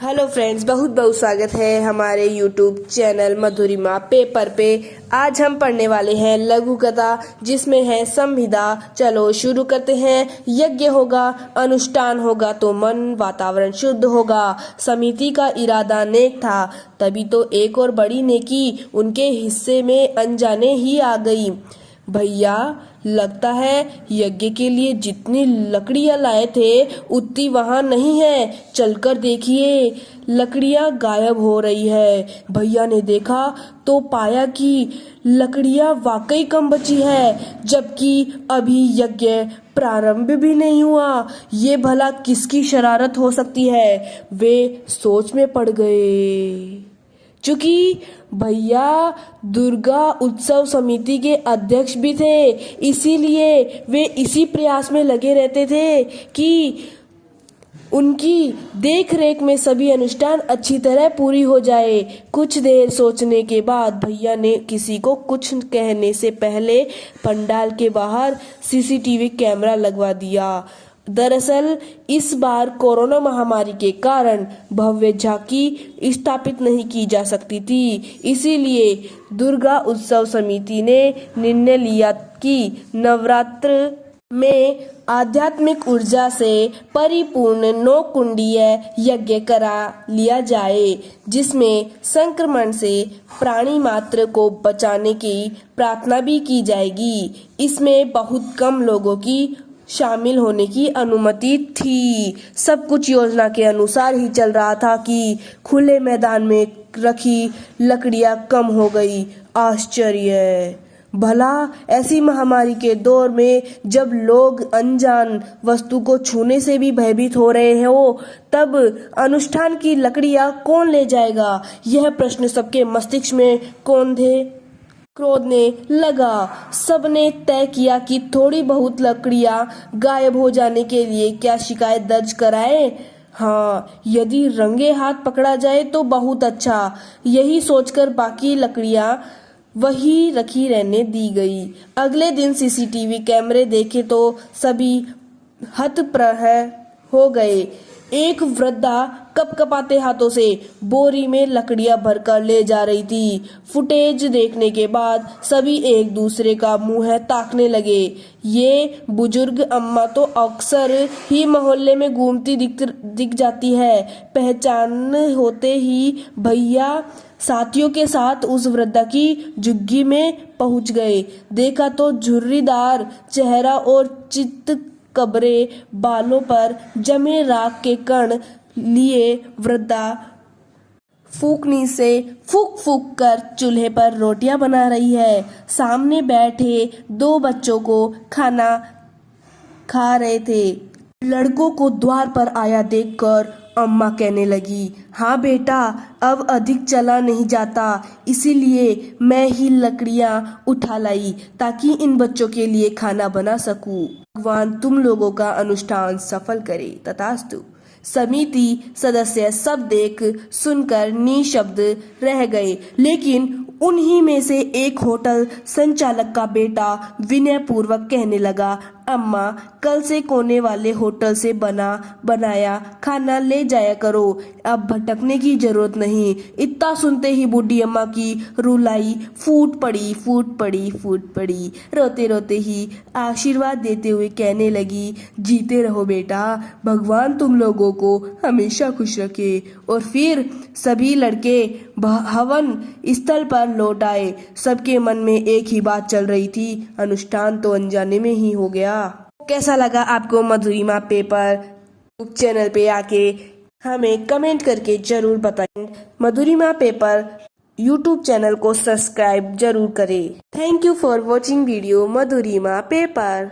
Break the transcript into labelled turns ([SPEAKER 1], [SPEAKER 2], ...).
[SPEAKER 1] Hello friends, बहुत बहुत स्वागत है हमारे यूट्यूब चैनल मधुरिमा पेपर पे। आज हम पढ़ने वाले हैं लघु कथा जिसमें है संविदा। चलो शुरू करते हैं। यज्ञ होगा, अनुष्ठान होगा तो मन वातावरण शुद्ध होगा। समिति का इरादा नेक था, तभी तो एक और बड़ी नेकी उनके हिस्से में अनजाने ही आ गई। भैया, लगता है यज्ञ के लिए जितनी लकड़ियां लाए थे उतनी वहां नहीं है, चलकर देखिए। लकड़ियां गायब हो रही है। भैया ने देखा तो पाया कि लकड़ियां वाकई कम बची है, जबकि अभी यज्ञ प्रारंभ भी नहीं हुआ। ये भला किसकी शरारत हो सकती है? वे सोच में पड़ गए। चूंकि भैया दुर्गा उत्सव समिति के अध्यक्ष भी थे, इसीलिए वे इसी प्रयास में लगे रहते थे कि उनकी देख रेख में सभी अनुष्ठान अच्छी तरह पूरी हो जाए। कुछ देर सोचने के बाद भैया ने किसी को कुछ कहने से पहले पंडाल के बाहर सीसीटीवी कैमरा लगवा दिया। दरअसल इस बार कोरोना महामारी के कारण भव्य झांकी स्थापित नहीं की जा सकती थी, इसीलिए दुर्गा उत्सव समिति ने निर्णय लिया कि नवरात्र में आध्यात्मिक ऊर्जा से परिपूर्ण 9 कुंडीय यज्ञ करा लिया जाए, जिसमें संक्रमण से प्राणी मात्र को बचाने की प्रार्थना भी की जाएगी। इसमें बहुत कम लोगों की शामिल होने की अनुमति थी। सब कुछ योजना के अनुसार ही चल रहा था कि खुले मैदान में रखी लकड़ियां कम हो गई। आश्चर्य! भला ऐसी महामारी के दौर में जब लोग अनजान वस्तु को छूने से भी भयभीत हो रहे हो, तब अनुष्ठान की लकड़ियां कौन ले जाएगा? यह प्रश्न सबके मस्तिष्क में क्रोधने लगा। सबने तय किया कि थोड़ी बहुत लकड़ियां गायब हो जाने के लिए क्या शिकायत दर्ज कराएं। हाँ, यदि रंगे हाथ पकड़ा जाए तो बहुत अच्छा। यही सोचकर बाकी लकड़ियां वही रखी रहने दी गई। अगले दिन सीसीटीवी कैमरे देखे तो सभी हतप्रभ हो गए। एक वृद्धा कपकपाते हाथों से बोरी में लकड़ियां भरकर ले जा रही थी। फुटेज देखने के बाद सभी एक दूसरे का मुंह ताकने लगे। ये बुजुर्ग अम्मा तो अक्सर ही मोहल्ले में घूमती दिख जाती है। पहचान होते ही भैया साथियों के साथ उस वृद्धा की झुग्गी में पहुंच गए। देखा तो झुर्रीदार चेहरा और चित्त कबरे बालों पर जमे राख के कण लिए वृद्धा फूकनी से फूक फूक कर चूल्हे पर रोटियां बना रही है। सामने बैठे 2 बच्चों को खाना खा रहे थे। लड़कों को द्वार पर आया देखकर अम्मा कहने लगी, हाँ बेटा, अब अधिक चला नहीं जाता, इसीलिए मैं ही लकड़ियां उठा लाई ताकि इन बच्चों के लिए खाना बना सकूं। भगवान तुम लोगों का अनुष्ठान सफल करे, तथास्तु। समिति सदस्य सब देख सुनकर निशब्द रह गए, लेकिन उन्हीं में से एक होटल संचालक का बेटा विनय पूर्वक कहने लगा, अम्मा, कल से कोने वाले होटल से बनाया खाना ले जाया करो, अब भटकने की जरूरत नहीं। इतना सुनते ही बूढ़ी अम्मा की रुलाई फूट पड़ी। रोते रोते ही आशीर्वाद देते हुए कहने लगी, जीते रहो बेटा, भगवान तुम लोगों को हमेशा खुश रखे। और फिर सभी लड़के हवन स्थल पर लौट आए। सबके मन में एक ही बात चल रही थी, अनुष्ठान तो अनजाने में ही हो गया। कैसा लगा आपको मधुरिमा पेपर? चैनल पे आके हमें कमेंट करके जरूर बताएं। मधुरिमा पेपर यूट्यूब चैनल को सब्सक्राइब जरूर करें। Thank you for watching video Madhurima paper.